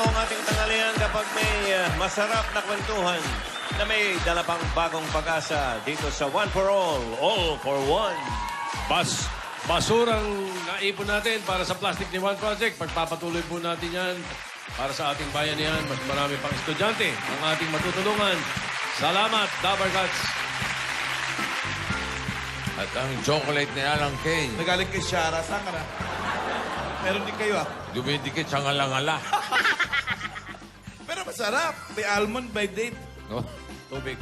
ang ating tanghalian kapag may masarap na kwentuhan na may dala pang bagong pag-asa dito sa One for All for One. Basurang naipon natin para sa Plastic ni One Project. Pagpapatuloy po natin yan para sa ating bayanihan. Mas marami pang estudyante ang ating matutulungan. Salamat, Dabber Cats. At ang chocolate ni Alan Kane, Nagaling kay Shara. Saan ka na? Meron din kayo dumidikit sa ngalangala. Pero masarap. May almond by date. Oh. Tubig.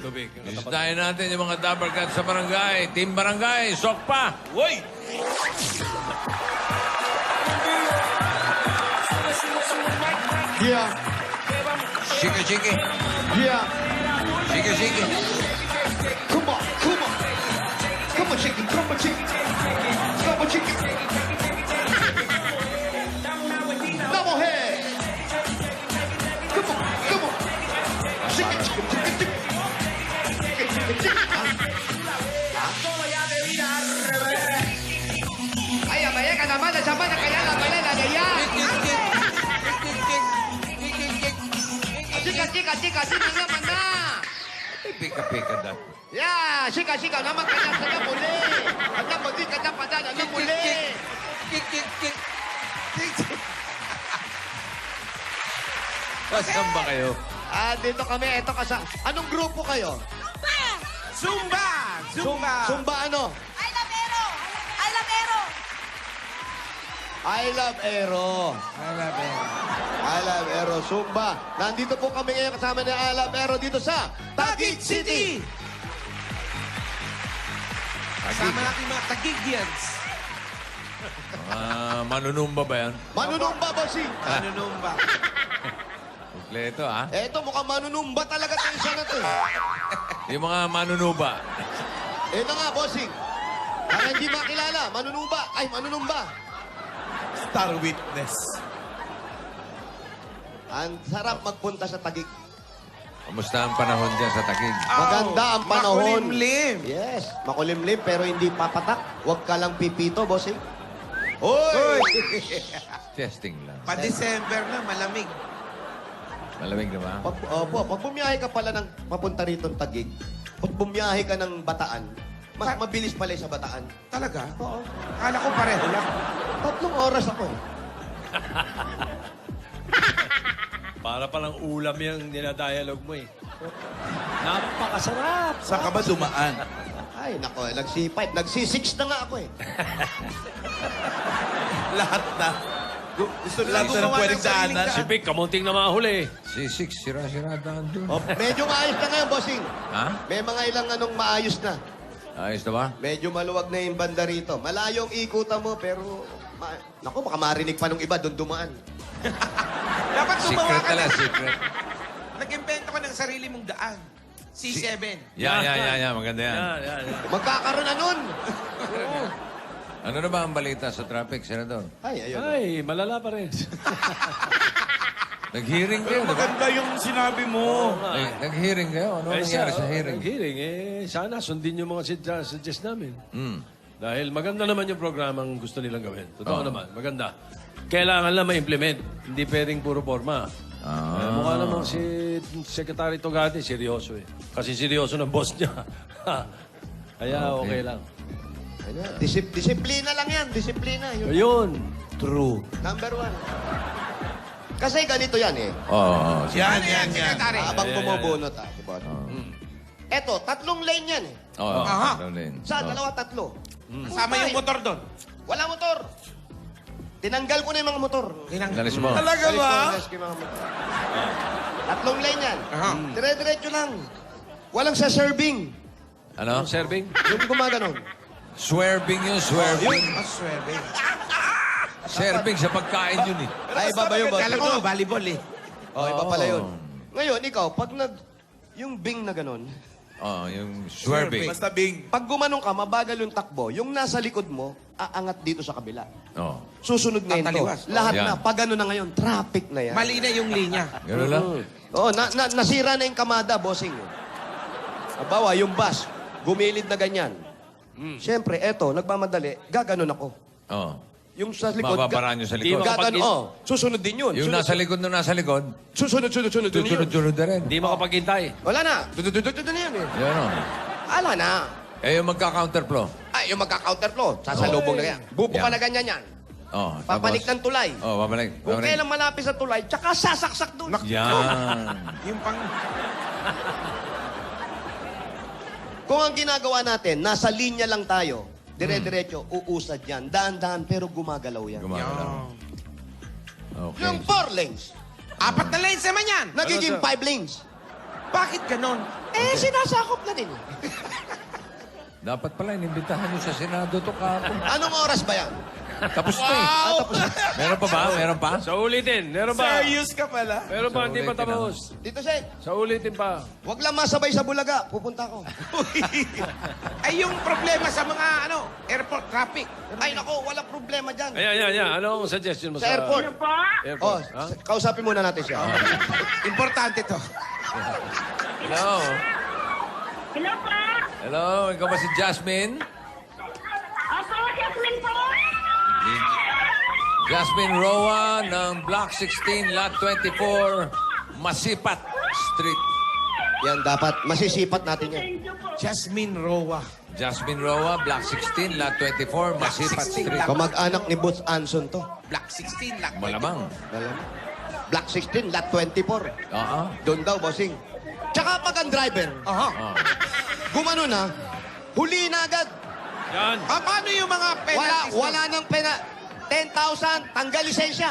Isdahin natin yung mga Dabber Cats sa barangay. Team Barangay, sok pa! Woy! Yeah, Sige. yeah. Sige. Come on. Come on, chicken. Come on, chicken. Double head. Come on. Chicken. Ay, abaya ka naman. Nasama na kaya lang pala na naya. Chika, sino naman na? Pika-pika dat. Yeah, chika naman kaya sa muli. Ang muli ka na padan, ang muli. Saan ba kayo? Dito kami. Ito anong grupo kayo? Zumba! Zumba ano? I love Aero. I love Aero. Zumba. Nandito po kami ngayon kasama ni I love Aero dito sa Taguig City. Kasama natin mga Tagigians. Manunumba ba yan? Manunumba, bossing. Manunumba. Kompleto, ha? Eto, mukhang manunumba talaga tayo siya na to. Yung mga manunuba. Eto nga, bossing. Para hindi makilala, manunumba. Star Witness. Ang sarap magpunta sa Taguig. Kamusta ang panahon dyan sa Taguig? Maganda ang panahon. Makulimlim. Yes, makulimlim pero hindi papatak. Huwag ka lang pipito, bossing. Hoy! Testing lang. Pa-December na, malamig. Malamig na ba? Pag bumiyahe ka pala ng papunta rito ng Taguig, pag bumiyahe ka ng Bataan, mas mabilis pala sa Bataan. Talaga? Oo. Akala ko pareho lang. 3 oras ako eh. Para palang ulam yung dinadialogue mo eh. Napakasarap. Saan ka ba dumaan? Ay, nako, nagsi-5. Nagsi-6 na nga ako eh. Lahat na. Gusto nila Lahat gumawa na pwedeng ng sariling daanan. Si Vic, kamunting na mahuli. C6, sira-sira daan doon. Oh, medyo maayos na ngayon, bossing. Ha? May mga ilang maayos na. Ayos na ba? Medyo maluwag na yung banda rito. Malayo ang ikutan mo, pero... Naku, baka marinig pa nung iba doon dumaan. Dapat gumawa Secret ka tala, na. secret. Nag-invento ka ng sarili mong daan. C7. Yan. Maganda yan. Yan. Magkakaroon na nun. Ano na ba ang balita sa traffic, Senador? Ay, ayun. Ay, malala pa rin. Nag-hearing kayo, di ba? Maganda yung sinabi mo. Nag-hearing kayo? Ano nangyari sa hearing? Nag-hearing, sana sundin yung mga suggest namin. Hmm. Dahil maganda naman yung programang gusto nilang gawin. Totoo naman, maganda. Kailangan lang ma-implement. Hindi pwedeng puro forma. Mukha namang si Secretary Togati, seryoso eh. Kasi seryoso ng boss niya. Kaya okay lang. Ayun. Disiplina lang yan. Disiplina. Yun. Ayun. True. Number 1. Kasi ganito yan eh. Oo. Yan. Habang bumubunot diba? Eto, 3 lane yan eh. Oo. Aha. Sa 2, 3. Kasama yung motor doon. Wala motor. Tinanggal ko na yung mga motor. Nalis mo. Talaga ba? Alis ko yung mga motor. 3 lane yan. Aha. Dire-diretso lang. Walang sa serving. Ano? Serving? Yung gumaganon. Swerving yun, swerving. Aswebe. Serving sa pagkain yun eh. Ay, iba ba yun? Kala ko, volleyball eh. Iba pala yun. Ngayon, ikaw, pag yung bing na ganon, Oo, yung swerving. Basta bing. pag gumanong ka, mabagal yung takbo, yung nasa likod mo, aangat dito sa kabila. Oo. Susunod ngayon to. Tataliwas. Lahat Yan. na. Pag ano na ngayon, traffic na yan. Mali na yung linya. Gano'n lang? Oo, nasira na yung kamada, bossing. Bawa, yung bus, gumilid na ganyan. Siyempre, eto, nagmamadali, gaganon ako. Oo. Yung sa likod. Bababara nyo sa Di likod. ba- Gatan, susunod din yun. Yung nasa likod na nasa likod, Susunod din yun. tutunod-tunod na rin. Hindi makapaghintay. Wala na. Tututututut na yan eh. Yan o. Ala na. Eh, yung magka-counterflow. Ay, yung magka-counterflow. Sasalubong na yan. Bubuka na ganyan yan. Oh, Papalik ng tulay. Oh, babalik. Kung babalik. kailan malapit sa tulay, tsaka sasaksak doon. Yan. Yung pang... Kung ang ginagawa natin, nasa linya lang tayo, dire-diretso, uusad yan. Dahan-dahan, pero gumagalaw yan. Gumagalaw. Okay. Yung 4 lanes, 4 na lanes naman yan. nagiging Ano, 5 lanes. Bakit ganon? Sinasakop na din. Dapat pala, inimbitahan nyo sa Senado to kahapon. Anong oras ba yan? Tapos na eh. Meron pa ba? Meron pa? Sa ulitin, meron ba? Serious ka pala. Meron pa, hindi pa Sa ulitin, tapos. Dito, Sen. Sa ulitin pa. Huwag lang masabay sa Bulaga. Pupunta ko. Ay, yung problema sa mga airport traffic. Ay, nako, walang problema dyan. Ayan. Anong suggestion mo Sa sa... airport. Airport. Oh, kausapin muna natin siya. Importante to. Hello. Hello po! Hello, ikaw ba si Jasmine? Opo, Jasmine po! Jasmine Roa ng Block 16, Lot 24, Masipat Street. Yan, dapat masisipat natin yan. Thank you po. Jasmine Roa. Jasmine Roa, Block 16, Lot 24, Masipat 16. Street. Kamag-anak ni Boots Anson to. Black 16 lang. Malamang. Alam mo? Block 16, lot 24. Oo. Doon daw, bossing. Tsaka pag ang driver, Aha. Oh. gumano na, huli na agad. Yan. Paano yung mga penalties? Wala nang pena. 10,000, tanggal lisensya.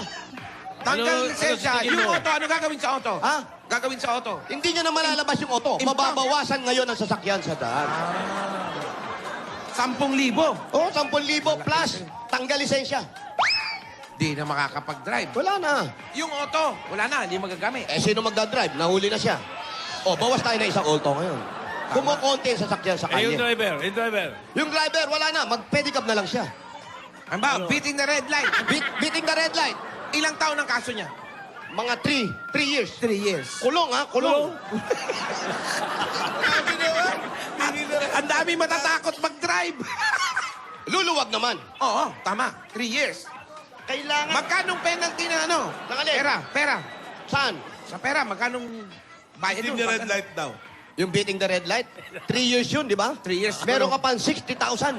Tanggal Ano- lisensya. ano sa tingin Yung mo? auto, ano gagawin sa auto? Ha? Gagawin sa auto. Hindi nyo na malalabas yung auto. Impound. Mababawasan ngayon ang sasakyan sa daan. 10,000. Oo, 10,000 plus tanggal lisensya. Di na makakapag-drive. Wala na. Yung auto, wala na, hindi magagamit. Eh, sino magdadrive? Nahuli na siya. O, bawas tayo na isang auto ngayon. Kumukonti ang sasakyan sa Eh, yung kanya. driver. Yung driver, wala na. Mag-pedicab na lang siya. Ano ba? Beating the red light. Beating the red light. Ilang taon ang kaso niya? Mga 3 years. 3 years. Kulong, ha? Kulong. Ang dami matatakot mag-drive. Luluwag naman. Oo, tama. 3 years. Kailangan... Magkanong penalty na ano? Nakalip. Pera. Saan? Sa pera, magkanong bayad doon? light daw. Yung beating the red light? 3 years yun, di ba? 3 years. Meron ka pang 60,000.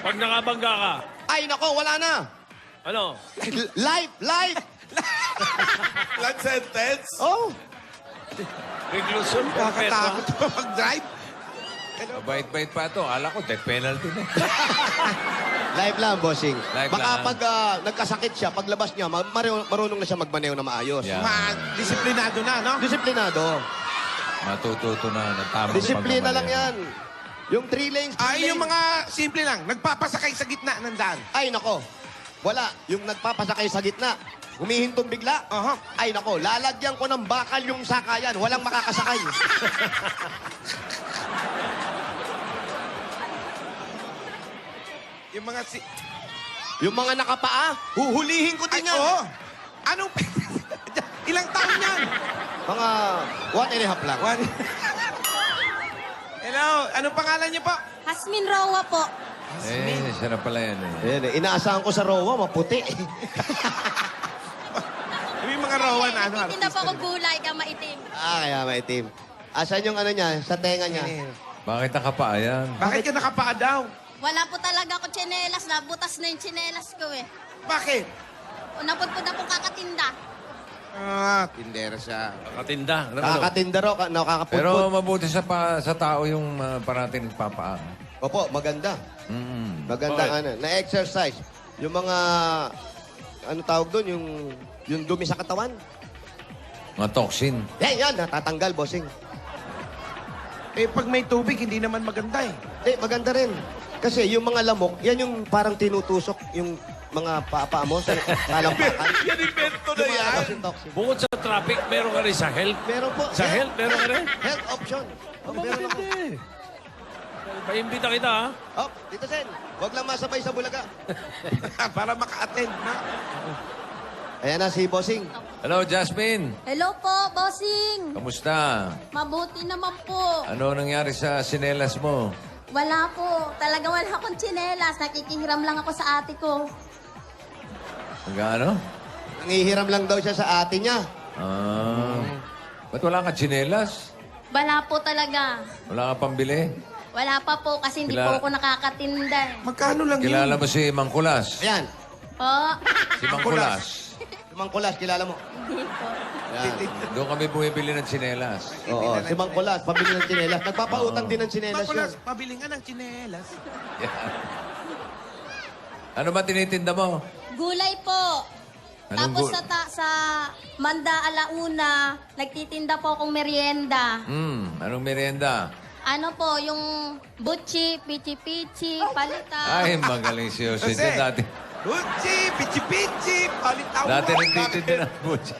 Pag nakabangga ka, Ay, nako, wala na. ano? Life. Life sentence? Oh. Reclusion, Nakakatakot pa mag-drive. Bait-bait pa ito. Ala ko, death penalty na. Live lang, bossing. Live Baka lang. pag nagkasakit siya, paglabas niya, marunong na siya magmaneho na maayos. Yeah. Disiplinado na, no? Disiplinado. Matututo na ng tamang Disiplina lang pagmamaneho. yan. Yung 3 lanes, 3 Ay, yung lanes. mga simple lang. Nagpapasakay sa gitna ng daan. Ay, nako. Wala. Yung nagpapasakay sa gitna, humihintong bigla. Aha. Ay, nako. Lalagyan ko ng bakal yung sakayan. Walang makakasakay. Yung mga Yung mga nakapaa, huhulihin ko Ay, din yan. oo. Anong... Ilang taon yan? Mga 1.5 lang. Hello, anong pangalan niyo po? Hasmin Rowa po. Eh, siya na pala yan eh. Ayan, inaasahan ko sa Rowa, maputi. Yung mga rawan na ano, Hindi na po artista. ako gulay ka maitim. Kaya maitim. Asan yung ano niya, sa tenga niya? Bakit nakapaa yan? Bakit ka nakapaa daw? Wala po talaga ako tsinelas. Nabutas na yung tsinelas ko eh. Bakit? Unapot po na po kakatinda. Tindera siya. Katinda. Nakakatinda raw, nakakaputput. Pero mabuti sa tao yung parating nagpapaa. Opo, maganda. Mm. Maganda Bakit? ano, na-exercise. Yung mga, ano tawag doon, yung dumi sa katawan. Mga toxin. Yan, natatanggal, bossing. Eh, pag may tubig, hindi naman maganda eh. Maganda rin. Kasi yung mga lamok, yan yung parang tinutusok yung mga paa mo sa talampakan. Yan invento na yan. Lumalabas yung toxin. Bukod sa traffic, meron ka rin sa health. Meron po. Sa health, meron ka rin? Health option. Meron ako. Hindi. Paimbita kita, ha? Oh, Tito Sen, huwag lang masabay sa Bulaga. Para maka-attend na. Ayan na si Bossing. Hello, Jasmine. Hello po, bossing. Kamusta? Mabuti naman po. Ano nangyari sa sinelas mo? Wala po. Talaga wala akong tsinelas. Nakikihiram lang ako sa ate ko. Magkano? Nangihiram lang daw siya sa ate niya. Ba't wala kang tsinelas? Wala po talaga. Wala kang pambili? Wala pa po kasi hindi Kilala- po ako nakakatinda. Magkano lang yun? Kilala mo si Mang Kulas? Ayan. Po. Si Mang Kulas. Mang Kulas, kilala mo? Hindi po. Yan. Doon kami bumibili ng tsinelas. Oo, si Mang Kulas, pabili ng tsinelas. Nagpapautang din ng tsinelas yun. Makulas, pabili nga ng tsinelas. Yan. Ano ba tinitinda mo? Gulay po. Anong Tapos gu- sa Manda Alauna, nagtitinda po akong merienda. Anong merienda? Ano po, yung butchi, pichi-pichi, palita. Ay, magaling si Jose. Jose. Dati, Uchi, pichi-pichi, palitaw. dati nagtitinda ng butch.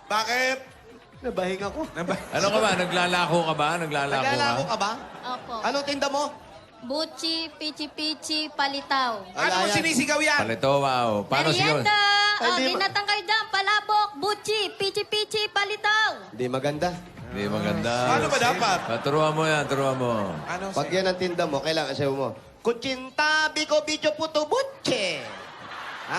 Bakit? Nabahinga ko. Ano ka ba? Naglalako ka ba? Naglalako Naglalako ka? ka ba? Opo. Anong tinda mo? Butchi, pichi-pichi, palitaw. Ano mo Ayan. sinisigaw yan? Palito, wow. Paano sigaw? Merienda! Ay, Oh, di ma- ginatang kayo dyan, palabok, butchi, pichi-pichi, palitaw. Hindi maganda. Hindi maganda. Ano ba dapat? Turuan mo yan, turuan mo. Ano, Pag yan ang tinda mo, kailangan sayo mo, Kuchinta, biko, bicho, puto, butche. Ha?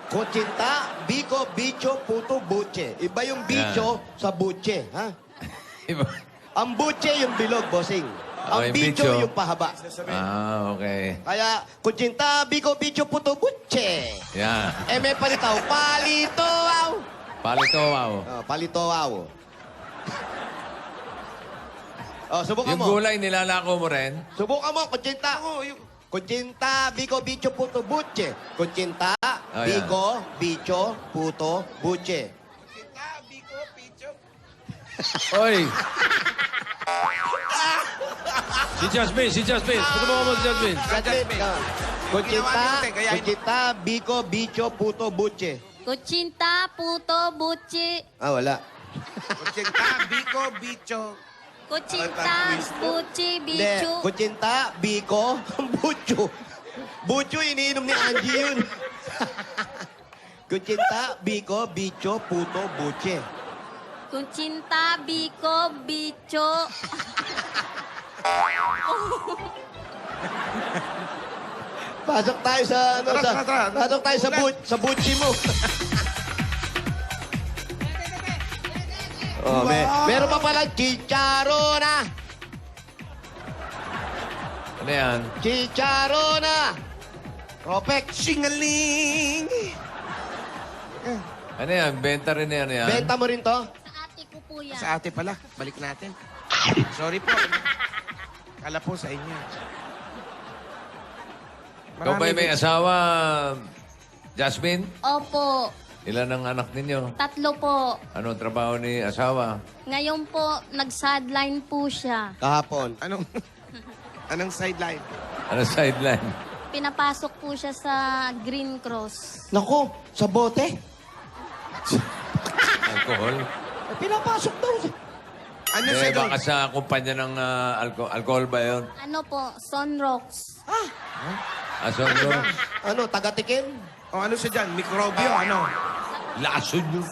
Kuchinta, biko, bicho, puto, butche. Iba yung bicho sa butche. Ha? Iba. Ang butche yung bilog, bossing. Ang yung bicho bicho. yung pahaba. Ah, okay. Kaya, Kuchinta, biko, bicho, puto, butche. Yan. Eh, may palitaw. Palito, wow. Palito, wow. Oh, palito, wow. Oh, subukan Yung mo. gulay, nilalako mo rin? Subukan mo, Kuchinta. Ako, yung... Kuchinta, biko, bicho, puto, butche. Kuchinta, Oh, yan. biko, bicho, puto, butche. Biko, picho. Oy! Si Jasmine. Subukan mo si Jasmine. Kuchinta, Kaya- Kuchinta, biko, bicho, puto, butche. Kuchinta, puto, butchi. Ah, wala. Kuchinta, biko, bicho. Kuchinta, butchi, Hindi. bichu. Kuchinta, biko, butcho. Butcho, iniinom ni Angie yun. Kuchinta, biko, bicho, puto, butche. Kuchinta, biko, bicho. Pasok tayo sa ano Tara. pasok tayo sa butchi mo. Oh, meron pa pala chicharona. Ano yan? Chicharona. Ropek, Singaling! Ano yan? Benta rin yan. benta mo rin to? Sa ate ko po yan. Sa ate pala. Balik natin. Sorry po. Kala po sa inyo. Ikaw ba'y may asawa, Jasmine? Opo, Ilan ang anak ninyo? 3 po. Anong trabaho ni asawa? Ngayon po, nag-sideline po siya. Kahapon. Anong sideline? Ano sideline? Pinapasok po siya sa Green Cross. Nako, sa bote. Alcohol? Eh, pinapasok daw. Ano siya Eh, doon? baka sa kumpanya ng alcohol ba yun? Ano po, Sunrocks. Asong Ano, taga-tikim? O ano siya dyan? Mikrobyo, ano? Lason yun.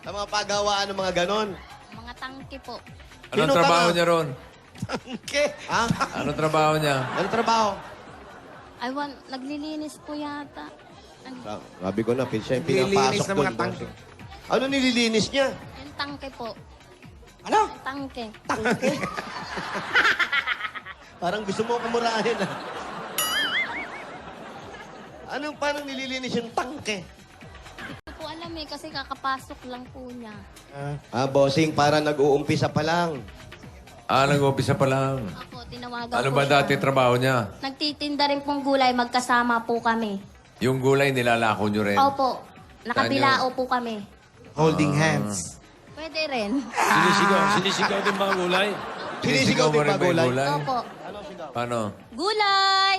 Sa mga pagawaan ng mga ganon. Mga tangke po. Anong Sino trabaho tanga? niya ron? Okay. Ha? Anong trabaho niya? Ano trabaho? Naglilinis po yata. Sabi ko na, siya yung Nililinis pinapasok ng mga doon. tangke. Ano nililinis niya? Yung tangke po. Ano? Yung tangke. Parang gusto mo kumurahin, ah. Anong parang nililinis yung tangke? Hindi ko po alam eh, kasi kakapasok lang po niya. Ah, bossing, parang nag-uumpisa pa lang. Nag-umpisa pa lang. Ako, tinawagan Ano ko ba siya. dati trabaho niya? Nagtitinda rin pong gulay, magkasama po kami. Yung gulay nilalako niyo rin? Opo, nakabilao po kami. Holding hands. Pwede rin. Sinisigaw din mga gulay. Sinisigaw din mo ba rin ba yung gulay? Opo. Paano? Gulay!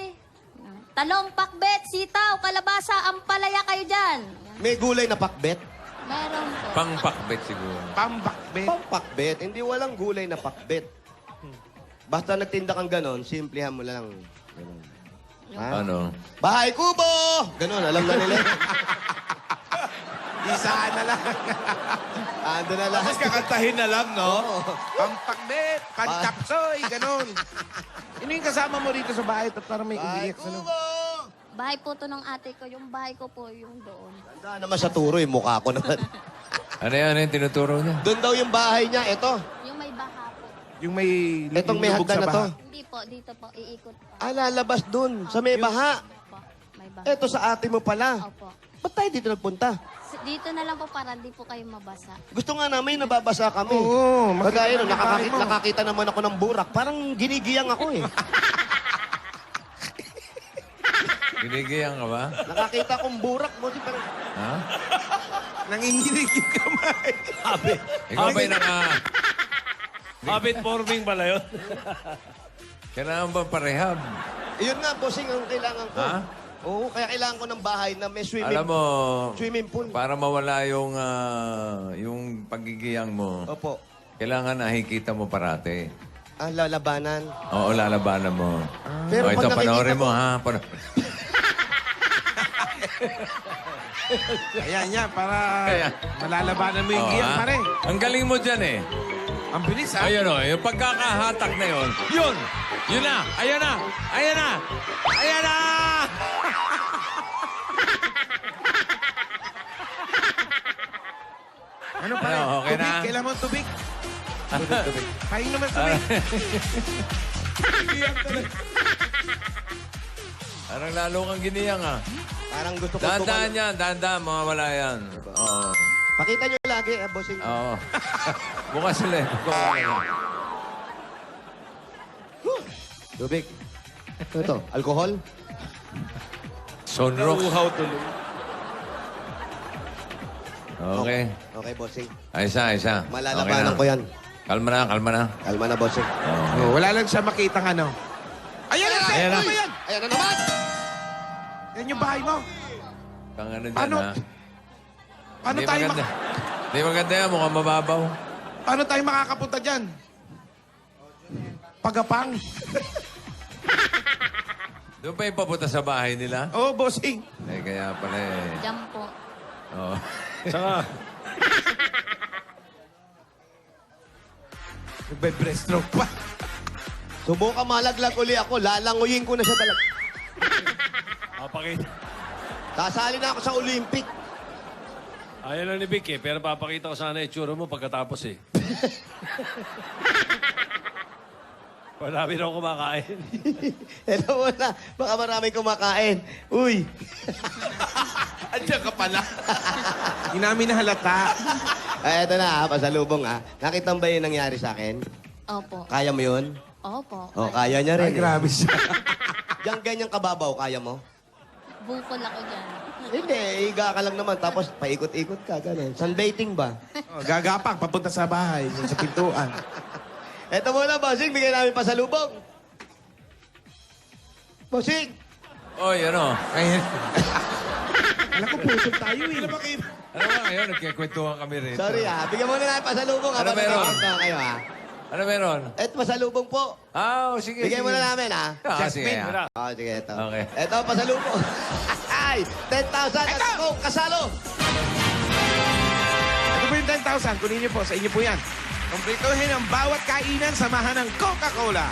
Talong, pakbet, sitaw, kalabasa, ampalaya kayo dyan. May gulay na pakbet? Meron po. Pangpakbet siguro. Pambakbet. Pakbet? Hindi, walang gulay na pakbet. Basta nagtinda kang ganon, simplihan mo lang. Ganon. Ha? Ano? Bahay kubo! Ganon, alam na nila. Isaan na lang. Ando na lang. Tapos kakantahin na lang, no? Pampakbet, pantapsoy, ganun. Ano yung kasama mo rito sa bahay? Parang may umiiyak sa loob. Bahay po to ng ate ko. Yung bahay ko po, yung doon. Tanda naman sa turo, yung mukha ko naman. Ano yan yung tinuturo niya? Doon daw yung bahay niya. Ito. Yung may baha po. Yung may... Itong may lubog hagdan sa na to. baha. Hindi po, dito po, iikot po. Ah, lalabas doon. Sa may baha. Opo, may baha. Ito sa ate mo pala. Opo. Ba't tayo dito nagpunta? Dito na lang po para di po kayo mabasa. Gusto nga namin nababasa kami. Oo, Kagaya nun, makita ng bahay mo. nakakita naman ako ng burak. Parang ginigiyang ako eh. Binigyan ka ba? Nakakita akong burak mo. Parang, Ha? Nanginginig yung kamay. Ikaw ba'y Habit forming pala yun. kailangan ba parehab? yun nga, bossing, ang kailangan ko. Ha? Oo, kaya kailangan ko ng bahay na may Alam mo, swimming pool. para mawala yung pagigiyang mo, Opo. kailangan nakikita mo parati. Ah, lalabanan. Oo, lalabanan mo. Pero Ito, pag nakikita panoorin mo, ko- ha? Ayan, yan, para Kaya- malalabanan mo yung Oo, giyan, ha? pare. Ang galing mo dyan, eh. Ang bilis, ha? Ayun, o. Yung pagkakahatak na yun. Yun! Yun na! Ayan na! Ayan na! Ayan na! Ano, pare? Ano, okay tubig? na? Kailangan mo tubig? Tubig. Pahin naman tubig. Parang lalo kang giniyang, ah. Parang gusto ko Dahan-dahan yan, dahan-dahan, mga wala yan. Oo. Pakita nyo lagi, bossing. Oo. Bukas sila, eh. Tubig. Ito, alcohol. Sunrock. tuloy. Okay. Okay, bossing. Ayos na. Malalabanan ko yan. Kalma na, kalma na. Kalma na, bossing. Oh, wala lang siya makita ng ano. Ayan na, Ayan na. Ano ba yan? Ayan na naman! Yan yung bahay mo. Kang ano dyan, Paano? ha? Paano Hindi tayo, maganda. Hindi maganda yan, mukhang mababaw. paano tayo makakapunta dyan? Pagapang. Doon pa yung papunta sa bahay nila? Oo, bossing. Eh, kaya pala eh. Diyan po. Oo. Saka, Nagbe-breaststroke pa. Subukan malaglag uli ako. Lalanguyin ko na siya talaga. papakita. Kasali na ako sa Olympic. Ayaw lang ni Vic eh, pero papakita ko sana itsura mo pagkatapos eh. Marami na ako kumakain. Ito muna. Baka maraming kumakain. Uy! Andiyan ka pala. Hindi namin nahalata. Ay, eto na, pasalubong Nakita mo ba yung nangyari sa akin? Opo. Kaya mo yun? Opo. Oh, kaya niya Ay, rin. grabe siya. Yang ganyang kababaw, kaya mo? Bukol ako dyan. Hindi, higa ka lang naman. Tapos paikot-ikot ka, ganun. Sunbathing ba? Oh, gagapang, papunta sa bahay, sa pintuan. Eto muna, bossing. Bigyan namin pasalubong. Bossing! Oy, ano? Ayan. Alam ko, pusog tayo eh. Ano ba ngayon? Nagkikwentuhan kami rito. Sorry Bigyan muna namin pasalubong. Ano meron? Nagkakanta kayo Ano meron? Eto, pasalubong po. Ah, sige. Bigyan sige. muna namin Sige. Mira. Sige, eto. Okay. Eto, pasalubong. Ay! 10,000 at Coke kasalo. Ito po yung 10,000. Kunin niyo po. Sa inyo po yan. Kompletohin ang bawat kainan, samahan ng Coca-Cola.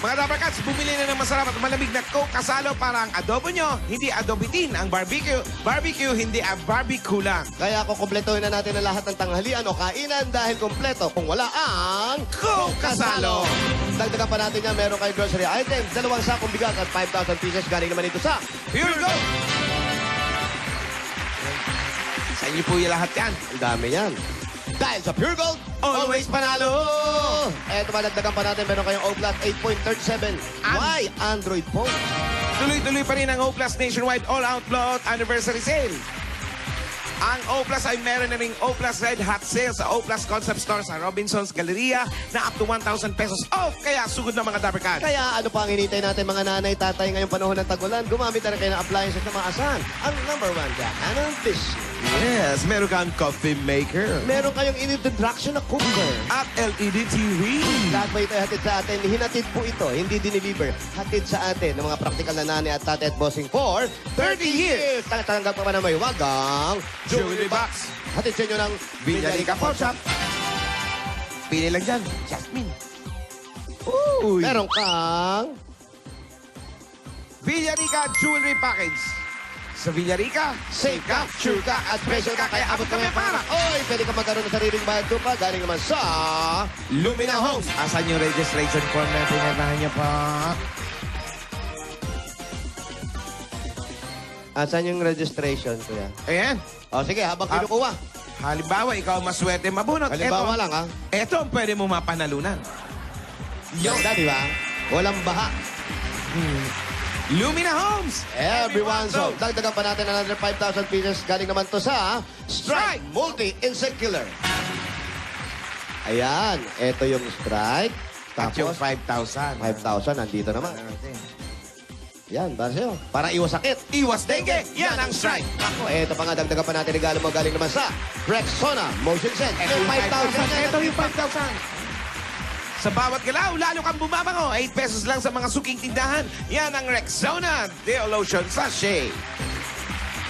Mga Dapper Cats, bumili na ng masarap at malamig na Coke kasalo para ang adobo nyo, hindi adobitin ang barbecue. Barbecue, hindi ang barbecue lang. Kaya kung kumpletuhin na natin ang lahat ng tanghalian o kainan dahil kompleto kung wala ang Coke kasalo. Dagdagan pa natin yan, meron kayong grocery items, 2 sakong bigas at 5,000 pieces galing naman ito sa Pure Gold. Sa inyo po yung lahat yan. ang dami yan. Dahil sa Pure Gold, Always panalo! Eto, madagdagan pa natin, meron kayong O Plus 8.37 Y Android phone. Tuloy-tuloy pa rin ang O Plus Nationwide All-Out Blowout Anniversary Sale. Ang O Plus ay meron na ring O Plus Red Hot Sale sa O Plus Concept Store sa Robinson's Galleria na up to 1,000 pesos off. Kaya sugod na mga Dapper Cats. Kaya ano pa ang hinintay natin mga nanay, tatay ngayong panahon ng tagulan? Gumamit na rin kayo ng appliances na maasahan. Ang #1 dyan, Fish. Yes, meron kang coffee maker. Meron kayong in-introduction na cooker. At LED TV. Lahat ba ito ay hatid sa atin? Hinatid po ito, hindi diniliver. Hatid sa atin ng mga praktikal na nanay at tatay at bossing for 30 years. Tanggap pa ba na may wagang Jewelry Box. Hatid sa inyo ng Villarica Pawn Shop. Pili lang dyan. Jasmine. Uy. Meron kang Villarica Jewelry Package. Sa Villarica, safe ka, sure ka, at special ka. Kaya abot kami para. Oy, pwede ka magkaroon ng sariling bayan lupa. Galing naman sa Lumina Homes. Asan yung registration form na pinatahan niya pa? Asan yung registration, kuya? Ayan. O sige, habang kinukuha. Halimbawa, ikaw maswerte mabunot. Halimbawa lang, ha? Ito ang pwede mo mapanalunan. Ganda, di ba? Walang baha. Lumina Homes. Everyone. So, dagdagan pa natin another 5,000 pieces. Galing naman to sa Strike Multi-Insect Killer. Ayan. Ito yung Strike. At yung Tapos, 5,000. 5,000 nandito naman. Yan, para sa'yo. Para iwas sakit. Iwas dengue. Yan ang strike. Ako, eto pa nga, dagdagan pa natin. Regalo mo galing naman sa Rexona Motion Sense. Yung 5,000. Ito yung 5,000. Sa bawat galaw, lalo kang bumabango. 8 pesos lang sa mga suking tindahan. Yan ang Rexona Deo Lotion Sachet.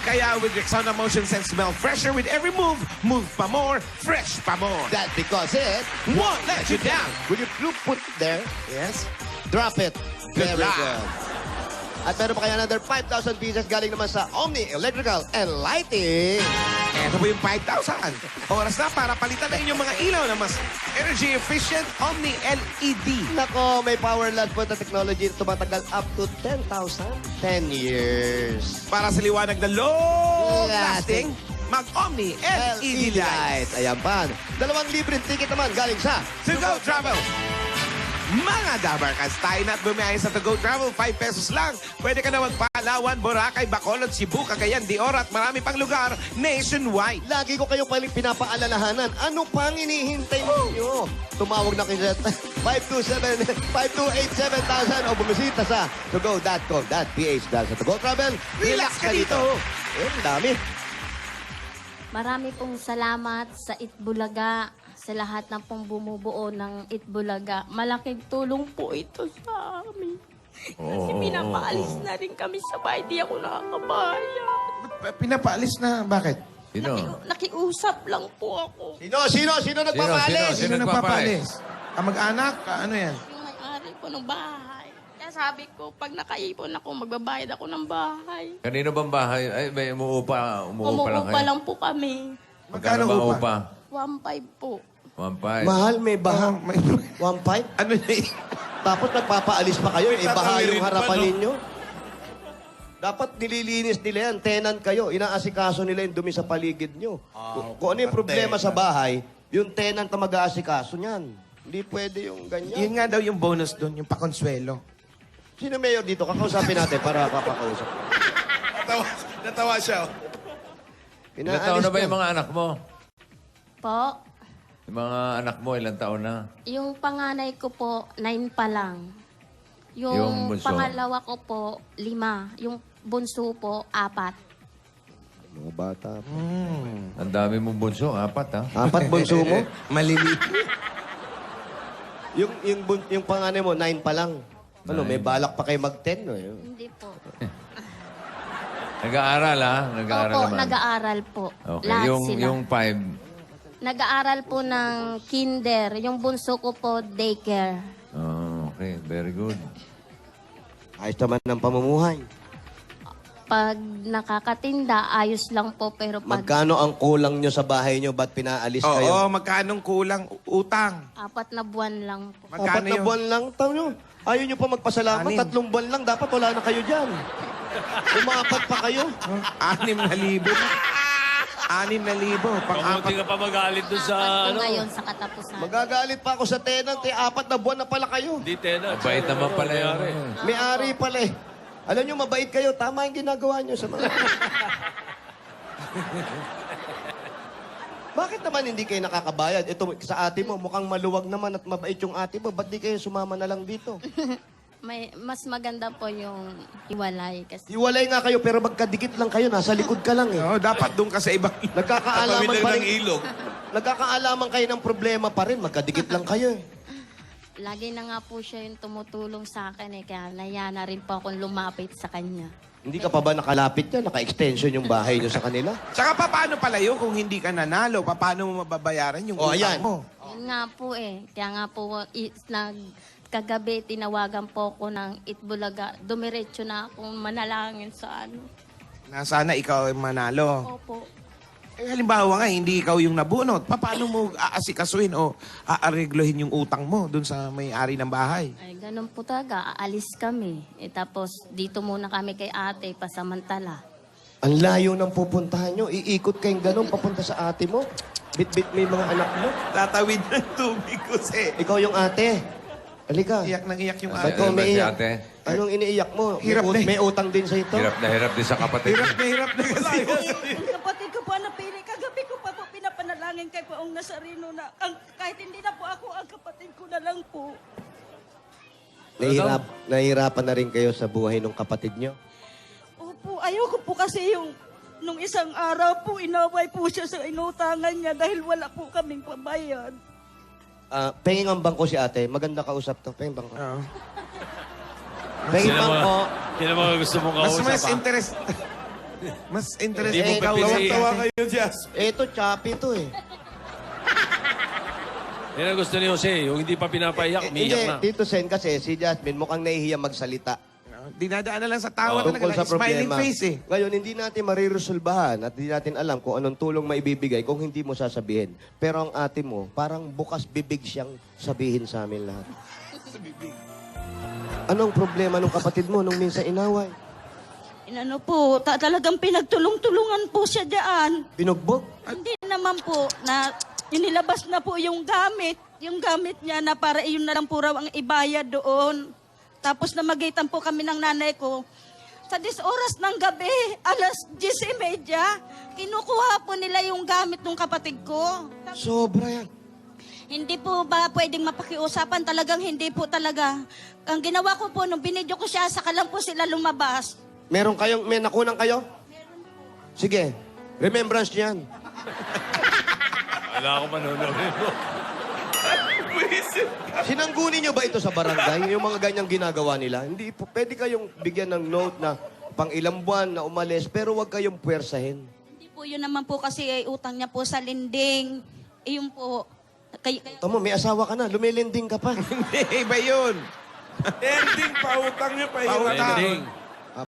Kaya with Rexona Motion Sense, smell fresher with every move. Move pa more, fresh pa more. That because it Won't let you down. Will you put there? Yes? Drop it. Good Very luck. good. At meron pa kaya another 5,000 pieces galing naman sa Omni Electrical and Lighting. Ito po yung 5,000. Oras na para palitan na inyong mga ilaw na mas energy efficient Omni LED. Nako, may power LED po na technology na tumatagal up to 10,000. 10 years. Para sa liwanag na long lasting, mag-Omni LED light. Ayan pa. 2 libreng ticket naman galing sa To Go Travel. Mga Dabarkas, tayo na at bumiyahe sa To Go Travel, 5 pesos lang. Pwede ka na magpalawan, Boracay, Bacolod, Cebu, Cagayan, Dior at marami pang lugar nationwide. Lagi ko kayong paling pinapaalalahanan. Ano pang hinihintay ninyo? Tumawag na kayo sa 527-528-7000 o bumisita sa togo.com.ph dahil sa To Go Travel. Relax ka dito. Dami. Marami pong salamat sa Itbulaga, sa lahat ng pong bumubuo ng Itbulaga. Malaking tulong po ito sa amin. Kasi pinapaalis na rin kami sa bahay. Di ako nakakabayan. Pinapaalis na, bakit? Sino? Nakiusap lang po ako. Sino nagpapaalis? Sino nagpapaalis? Kamag-anak? Ano yan? Yung may-ari po ng bahay. Kaya sabi ko, pag nakaipon ako, magbabayad ako ng bahay. Kanino bang bahay? Ay, may umuupa lang Umuupa kayo. lang po kami. Magkano ba upa? 1.5 po. 1.5. Mahal, may baha. May- 1.5? Ano yun? Tapos nagpapaalis pa kayo, May baha tatawirin yung pa, harapan no? ninyo. Dapat nililinis nila yan, tenant kayo. Inaasikaso nila yung dumi sa paligid nyo. Kung ano yung problema sa bahay, yung tenant na mag-aasikaso niyan. Hindi pwede yung ganyan. Yun nga daw yung bonus doon, yung pakonsuelo. Sino mayor dito? Kakausapin natin para papakausap. Natawa siya. Ilan taon na ba yung ka. mga anak mo? Po, Yung mga anak mo, ilang taon na? yung panganay ko po, 9 pa lang. Yung Yung bunso? pangalawa ko po, 5. Yung bunso po, 4. Mga bata. Ang dami mong bunso, 4 ha? 4 bunso mo? Maliliit. yung panganay mo, 9 pa lang. Ano, may balak pa kayo mag-10, no? Hindi po. Nag-aaral ha? Nag-aaral Opo, naman. nag-aaral po. Okay, Lahat yung, sila. yung 5. Nag-aaral po ng kinder. Yung bunso ko po, daycare. Oh, okay, very good. Ayos naman ng pamumuhay. Pag nakakatinda, ayos lang po. Pero pag Magkano ang kulang nyo sa bahay nyo? Ba't pinaalis Oo, kayo? magkanong kulang utang? 4 na buwan lang po. Magkano 4 na yun? buwan lang. Tayo nyo. Ayaw nyo pa magpasalamat. 6. 3 buwan lang. Dapat wala na kayo dyan. Umapat pa kayo. 6,000. 6,000. Pang-apat. Mabuti ka pa magalit doon sa, Apat po ano? ngayon sa katapusan. Magagalit pa ako sa tenant. 4 na buwan na pala kayo. Hindi, tenant. Mabait naman pala yung... May-ari pala eh. Alam nyo, mabait kayo. Tama yung ginagawa nyo sa mga... Bakit naman hindi kayo nakakabayad? Ito, sa ate mo, mukhang maluwag naman at mabait yung ate mo. Ba't di kayo sumama na lang dito? Mas maganda po yung hiwalay kasi Hiwalay nga kayo, pero magkadikit lang kayo. Nasa likod ka lang eh. Oo, dapat doon ka sa ibang... Nagkakaalaman pa rin. ilog. Nagkakaalaman kayo ng problema pa rin. Magkadikit lang kayo eh. lagi na nga po siya yung tumutulong sa akin eh. Kaya nahiya na rin po akong lumapit sa kanya. Hindi ka pa ba nakalapit yan? Naka-extension yung bahay nyo sa kanila? Tsaka paano pala yun kung hindi ka nanalo? Paano mo mababayaran yung Oh, utang ayan. mo? Yun nga po eh. Kaya nga po, kagabi tinawagan po ko ng Itbulaga. Dumiretso na akong manalangin sa ano. Na sana ikaw ay manalo. Opo. Eh, halimbawa nga, hindi ikaw yung nabunot. Paano mo aasikasuhin o aareglohin yung utang mo dun sa may-ari ng bahay? Ay, ganun po talaga. Aalis kami. Tapos, dito muna kami kay ate, pasamantala. Ang layo ng pupuntahan nyo. Iikot kayong ganun papunta sa ate mo. Bit-bit may mga anak mo. Tatawid ng tubig ko Ikaw yung ate. Halika. Iyak nang iyak yung Ba't ate. ko Ano ba si umiiyak? ate? Anong iniiyak mo? Hirap na eh. May utang din sa ito? Hirap din sa kapatid. Hirap na kasi. Ang kapatid ko po napili. Kagabi ko pa po pinapanalangin kay Poong Nazareno na kahit hindi na po ako, ang kapatid ko na lang po. Nahihirapan na rin kayo sa buhay ng kapatid nyo? Opo, ayoko po kasi yung nung isang araw po, inaway po siya sa inutangan niya dahil wala po kaming pabayad. Penging ang bangko si ate. Maganda kausap to. Penging bangko. Oo. Penging Sino bangko. Sino mga gusto mong kausap? Mas interest. Mas interest. Hindi mo Eh, pipiliin. Tawa kayo, Jazz. Ito, choppy to eh. Yan ang gusto ni Jose. Yung hindi pa pinapaiyak, Hindi, umiiyak na. Tito Sen kasi si Jasmine mukhang nahihiya magsalita. Dinadaan na lang sa tawa Tungkol talaga. sa Smiling problema. face eh. Ngayon, hindi natin mariresolbahan at hindi natin alam kung anong tulong maibibigay kung hindi mo sasabihin. Pero ang ate mo, parang bukas bibig siyang sabihin sa amin lahat. Anong problema ng kapatid mo nung minsan inaway? Inano po, talagang pinagtulong-tulungan po siya diyan. Binugbog? Hindi naman po na inilabas na po yung gamit niya na para iyon na lang po raw ang ibayad doon. Tapos namagitan po kami ng nanay ko. Sa 10 oras ng gabi, alas 10:30, kinukuha po nila yung gamit ng kapatid ko. Sobra yan. Hindi po ba pwedeng mapakiusapan? Talagang hindi po talaga. Ang ginawa ko po, nung binidyo ko siya, saka lang po sila lumabas. May nakunang kayo? Sige, remembrance niyan. Wala ako manonood. Sinangguni niyo ba ito sa barangay? Yung mga ganyang ginagawa nila? Hindi po, pwede kayong bigyan ng note na pang ilang buwan na umalis, pero wag kayong puwersahin. Hindi po yun naman po kasi utang niya po sa linding. Yun po. Tama, may asawa ka na, lumilinding ka pa. Hindi, iba yun. Ending, pautang niya, Pautang. Ending.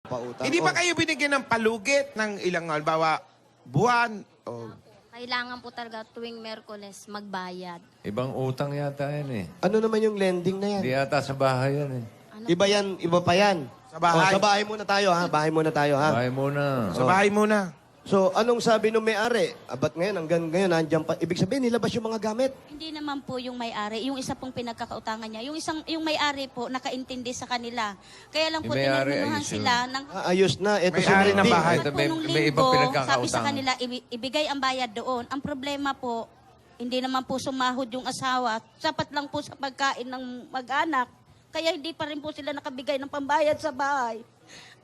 Pautang. Hindi ba kayo binigyan ng palugit ng ilang, halimbawa, buwan? O Kailangan po talaga tuwing Merkules magbayad. Ibang utang yata yan eh. Ano naman yung lending na yan? Hindi yata sa bahay yan eh. Iba yan, iba pa yan. Sa bahay. Sa bahay muna tayo, ha? Bahay muna tayo, ha? Bahay muna. sa bahay muna. So, anong sabi ng may-ari? Ba't ngayon, hanggang ngayon, nandiyan pa. Ibig sabihin, nilabas yung mga gamit. Hindi naman po yung may-ari. Yung isa pong pinagkakautangan niya. Yung may-ari po, nakaintindi sa kanila. Kaya lang po Yung may-ari, tinanuhan ayos sila ng Ayos na, ito si May-ari ng lending. bahay. Lahat po May- nung may ibang linggo, pinagkakautang. sabi sa kanila, ibigay ang bayad doon. Ang problema po, hindi naman po sumahod yung asawa. Sapat lang po sa pagkain ng mag-anak. Kaya hindi pa rin po sila nakabigay ng pambayad sa bahay.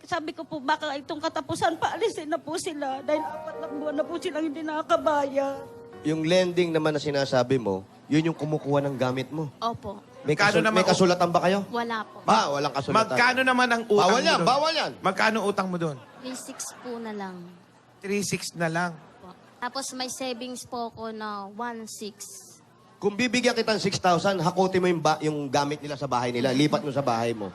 Sabi ko po, baka itong katapusan, paalisin na po sila. Dahil 4 na buwan na po silang hindi nakakabayad. Yung lending naman na sinasabi mo, yun yung kumukuha ng gamit mo. Opo. Magkano naman- May kasulatan ba kayo? Wala po. Walang kasulatan. Magkano naman ang utang Bawal mo yan, doon? bawal yan. Magkano utang mo doon? 3.6 po na lang. 3.6 na lang. Po. Tapos may savings po ako na 1.6. Kung bibigyan kita ng 6,000, hakutin mo yung gamit nila sa bahay nila. Lipat mo sa bahay mo.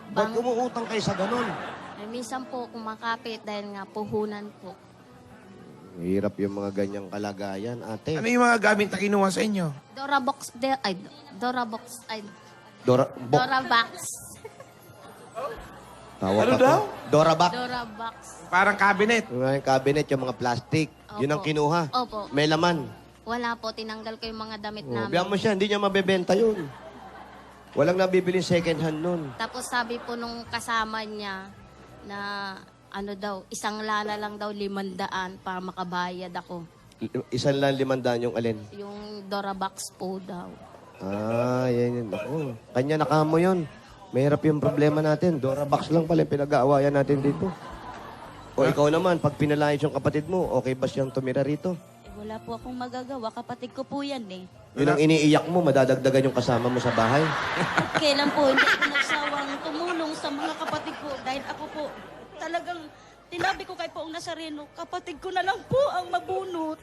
Ba't umuutang kayo sa ganun? Ay, minsan po kumakapit dahil nga puhunan po. Hirap yung mga ganyang kalagayan, ate. Ano yung mga gamit na kinuha sa inyo? Dorabox. Tawa Ano ka daw? pa. Dorabox. Dorabox. Parang cabinet. Yung cabinet, yung mga plastic. Yun ang Opo. kinuha. Opo. May laman. Wala po, tinanggal ko yung mga damit Oh, namin. biyan mo siya, hindi niya mabebenta yun. Walang nabibili second hand nun. Tapos sabi po nung kasama niya na ano daw, isang lana lang daw 500 para makabayad ako. Isan lang 500 yung alin. Yung Dorabox po daw. Ah, yan yun. Ako. Kanya nakamo yun. Mahirap yung problema natin. Dora Box lang pala yung pinag-aawayan natin dito. O ikaw naman, pag pinalayas yung kapatid mo, okay ba siyang tumira rito? Wala po akong magagawa. Kapatid ko po yan eh. Yun ang iniiyak mo, madadagdagan yung kasama mo sa bahay. Kailan po hindi ako nagsawang tumulong sa mga kapatid ko dahil ako po talagang tinabi ko kay Poong Nazareno, kapatid ko na lang po ang mabunot.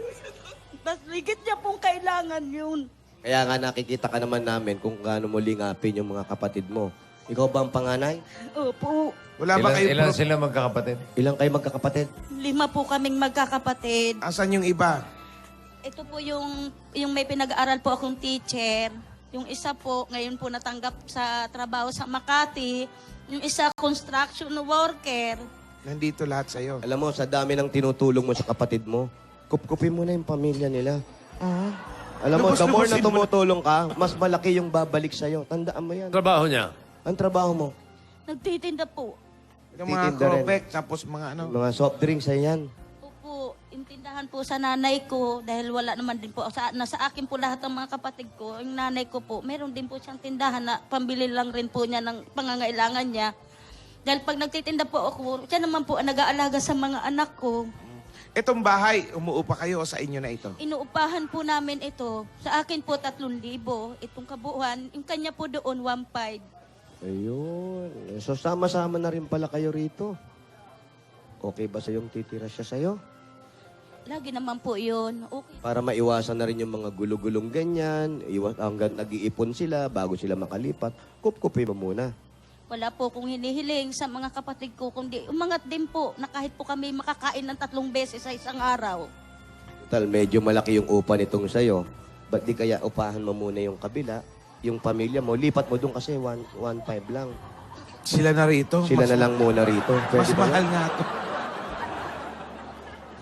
Mas higit niya pong kailangan yun. Kaya nga nakikita ka naman namin kung gaano mo lingapin yung mga kapatid mo. Ikaw ba ang panganay? Opo. Wala ba kayo? Ilan sila magkakapatid? Ilang kayo magkakapatid? 5 po kaming magkakapatid. Asan yung iba? Ito po yung may pinag-aaral po akong teacher. Yung isa po, ngayon po natanggap sa trabaho sa Makati. Yung isa, construction worker. Nandito lahat sa'yo. Alam mo, sa dami ng tinutulong mo sa kapatid mo, kupkupin mo na yung pamilya nila. Alam mo, the more na Lubos-lubosin mo na. tumutulong ka, mas malaki yung babalik sa'yo. Tandaan mo yan. Trabaho niya. Ang trabaho mo, Nagtitinda po. Yung mga Titinda rin. Cropec, tapos mga ano. mga soft drinks, yan. Opo, intindahan po sa nanay ko dahil wala naman din po. Nasa akin po lahat ng mga kapatid ko. Yung nanay ko po, meron din po siyang tindahan na pambili lang rin po niya ng pangangailangan niya. Dahil pag nagtitinda po ako, siya naman po ang nag-aalaga sa mga anak ko. Itong bahay, umuupa kayo o sa inyo na ito? Inuupahan po namin ito. Sa akin po, 3,000. Itong kabuuan, yung kanya po doon, 1,500. Ayun. So, sama-sama na rin pala kayo rito. Okay ba sa'yong titira siya sa'yo? Lagi naman po yun. Okay. Para maiwasan na rin yung mga gulo-gulong ganyan, hanggang nag-iipon sila bago sila makalipat, kupkupin mo muna. Wala po kong hinihiling sa mga kapatid ko, kundi umangat din po na kahit po kami makakain ng 3 beses sa isang araw. Tal, medyo malaki yung upa nitong sa'yo. Ba't di kaya upahan mo muna yung kabila? Yung pamilya mo, lipat mo doon kasi 1,500 lang. Sila na rito? Sila na lang muna rito. Mas Pwede ba mahal yan? nga ito.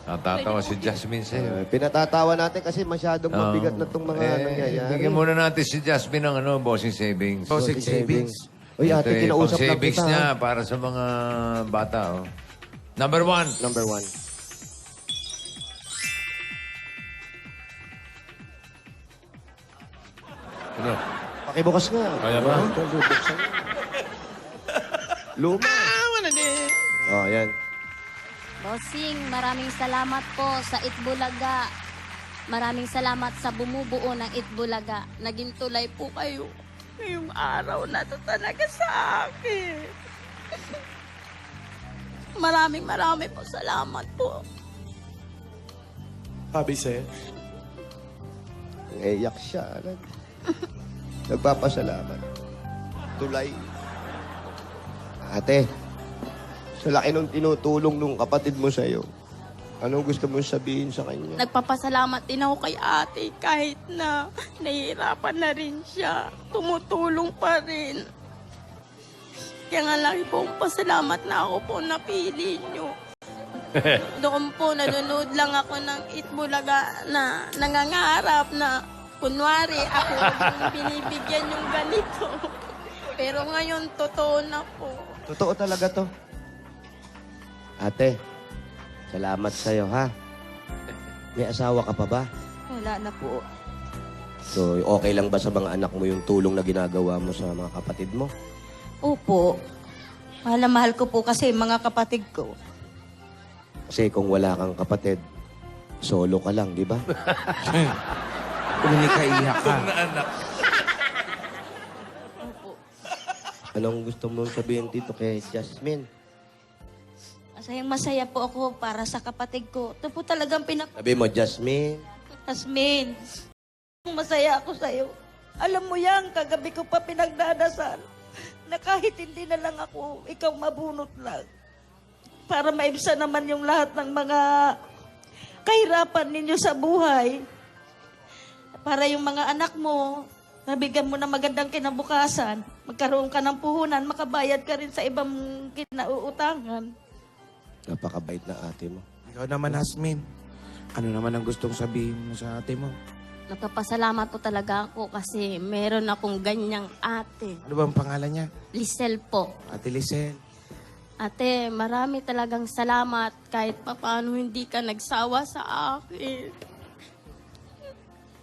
Natatawa si Jasmine sa'yo. Pinatatawa natin kasi masyadong mabigat na itong mga nangyayari. Bigyan muna natin si Jasmine ng bossing savings. Bossing savings. Uy, ate, Ito, kinausap lang savings kita. niya ha? para sa mga bata. Oh. Number 1. Number 1. Ano? Pakibukas nga. Kaya ba? Ito, bubuksan mo. Luma. Oh, yan. Bossing, maraming salamat po sa Itbulaga. Maraming salamat sa bumubuo ng Itbulaga. Naging tulay po kayo ngayong araw na to talaga sa akin. Maraming po salamat po. Sabi sa'yo. Naiyak siya. Nagpapasalamat. Tulay. Ate, sa laki nung tinutulong nung kapatid mo sa'yo, anong gusto mong sabihin sa kanya? Nagpapasalamat din ako kay ate kahit na nahihirapan na rin siya. Tumutulong pa rin. Kaya nga lagi pong pasalamat na ako po napili niyo. Doon po, nanonood lang ako ng Itbulaga na nangangarap na kunwari ako yung binibigyan yung ganito. Pero ngayon, totoo na po. Totoo talaga to. Ate, salamat sa'yo, ha? May asawa ka pa ba? Wala na po. So, okay lang ba sa mga anak mo yung tulong na ginagawa mo sa mga kapatid mo? Opo. Mahal na mahal ko po kasi mga kapatid ko. Kasi kung wala kang kapatid, solo ka lang, di ba? Uminikaiyak ka. Anong gusto mong sabihin dito kay Jasmine? Masaya po ako para sa kapatid ko. Ito po talagang Sabi mo, Jasmine, Jasmine, masaya ako sa'yo. Alam mo yan, kagabi ko pa pinagdadasal na kahit hindi na lang ako, ikaw mabunot lang. Para maibsan naman yung lahat ng mga kahirapan ninyo sa buhay. Para yung mga anak mo, nabigyan mo na magandang kinabukasan, magkaroon ka ng puhunan, makabayad ka rin sa ibang kinauutangan. napakabait na ate mo. Ikaw naman, Hasmin. Ano naman ang gustong sabihin mo sa ate mo? Nagpapasalamat po talaga ako kasi meron akong ganyang ate. Ano ba ang pangalan niya? Lisel po. Ate Lisel. Ate, marami talagang salamat kahit papaano hindi ka nagsawa sa akin.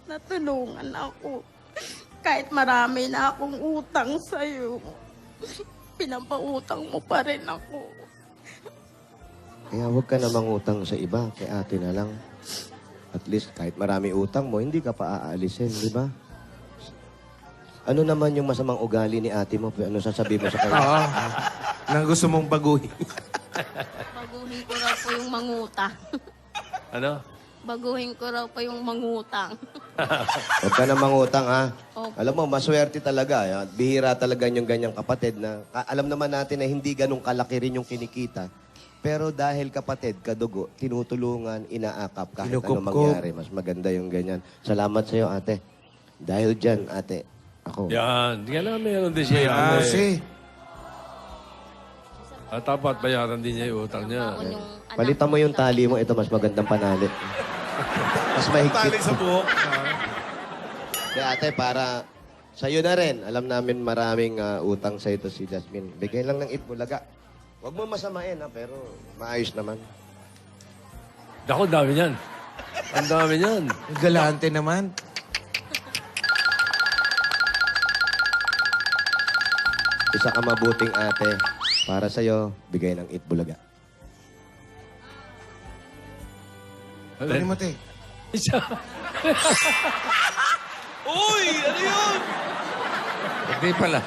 Natulungan ako. Kahit marami na akong utang sa'yo. Pinapautang mo pa rin ako. Kaya huwag ka na mangutang sa iba. Kay ate na lang. At least kahit marami utang mo, hindi ka pa aalisin, di ba? Ano naman yung masamang ugali ni ate mo? Ano sasabihin mo sa kanya? Oo. Nang gusto mong baguhin. Baguhin ko raw po yung mangutang. Ano? Baguhin ko raw po yung mangutang. Huwag ka na mangutang, ha? Opo. Alam mo, maswerte talaga. At bihira talaga yung ganyang kapatid na alam naman natin na hindi ganun kalaki rin yung kinikita. Pero dahil kapatid, kadugo, tinutulungan, inaakap kahit ano Kinukupkup. mangyari. Mas maganda yung ganyan. Salamat sa'yo, ate. Dahil dyan, ate, ako. Yan. Hindi ka na meron din siya. Kasi, At dapat bayaran din niya yung utang niya. Baon yung anak Palitan mo yung tali mo. Ito, mas magandang panalit. Mas mahigpit. Sa buhok. Kaya ate, para sa'yo na rin. Alam namin maraming utang sa ito si Jasmine. Bigay lang ng itbulaga. Huwag mo masamain, ha, pero maayos naman. Dako, dami niyan. Ang dami niyan. galante naman. Isa ka mabuting ate. Para sa'yo, bigay ng itbulaga. Tuloy mo, te. Isa. Uy! Ano yun? Hindi pala.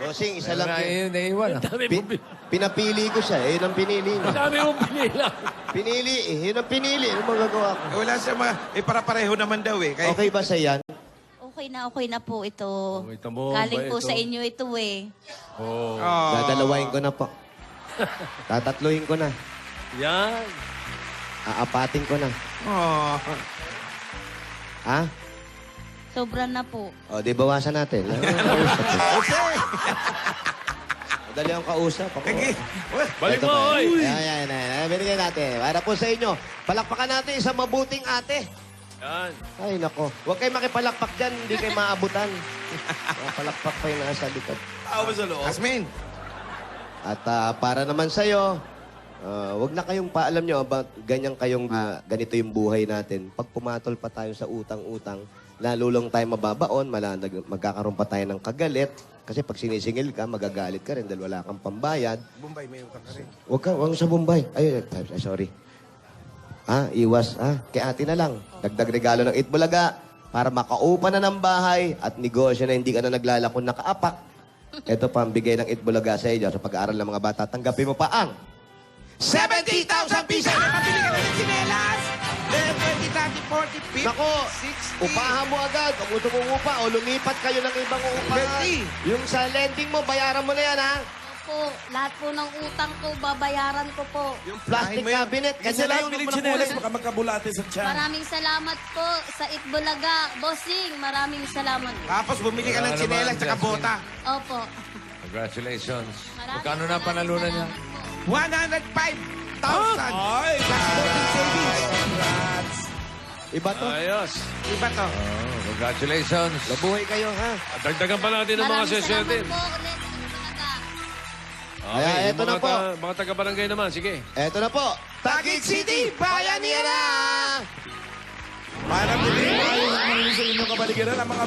Bossing, isa lang yun. Ayun, naiwan. Dami mo, Pinapili ko siya. Yun ang pinili mo. dami mo pinila. Pinili eh. Yun ang pinili. Ano magagawa ko? Wala siya mga... para-pareho naman daw eh. Kaya, Okay ba sa yan? Okay na po ito. Kita mo, Galing ba po ito? sa inyo ito eh. Oh. Dadalawain ko na po. Tatatluhin ko na. Yan. Aapatin ko na. Oh. Ha? Sobra na po. O, di bawasan natin. Kausap eh. Madali ang kausap. Ako. Balik Ito mo, pa. oy! Ayan. Binigyan natin. Para po sa inyo. Palakpakan natin isang mabuting ate. Yan. Ay, nako. Huwag kayo makipalakpak dyan. Hindi kayo maabutan. Mga palakpak pa yung nasa likod. Tao sa loob. Jasmine. At para naman sa'yo, wag na kayong paalam nyo about ganyan kayong ganito yung buhay natin. Pag pumatol pa tayo sa utang-utang, lalo lang tayo mababaon, magkakaroon pa tayo ng kagalit. Kasi pag sinisingil ka, magagalit ka rin dahil wala kang pambayad. Bombay, may utang ka rin. Huwag sa Bombay. Ay, sorry. Iwas. Kay ate na lang. Dagdag regalo ng itbulaga para makaupa na ng bahay at negosyo na hindi ka na naglalakon nakaapak. Ito pa ang bigay ng itbulaga sa iyo sa pag-aaral ng mga bata. Tanggapin mo pa ang 70,000 pesos! Napabili ka na ng sinelas! 20, 30, 40, 50, Nako, 60. upahan mo agad. Kung gusto mong upa o lumipat kayo ng ibang upahan. 20. Yung sa lending mo, bayaran mo na yan, ha? po. Lahat po ng utang ko, babayaran ko po. Yung plastic cabinet, Kasi ganyan lang lang yung biling nakuha chinelas, mo. baka magkabulate sa tiyan. Maraming salamat po sa Itbulaga. Bossing, maraming salamat po. Tapos bumili ka ng Wala sinelas naman, at bota. Opo. Congratulations. Maraming Magkano na panalunan niya? salamat po. 105,000 Ay! plus voting savings. Iba to. Ayos. Iba to. Oh, congratulations. Mabuhay kayo, ha? Dagdagan pa natin ng mga Maraming sesyote. salamat po ulit sa Itbulaga. Kaya eto na po. Mga taga-barangay naman, sige. Eto na po. Taguig City, Bayanihan na! Para muli, sa inyong kabaligiran ang mga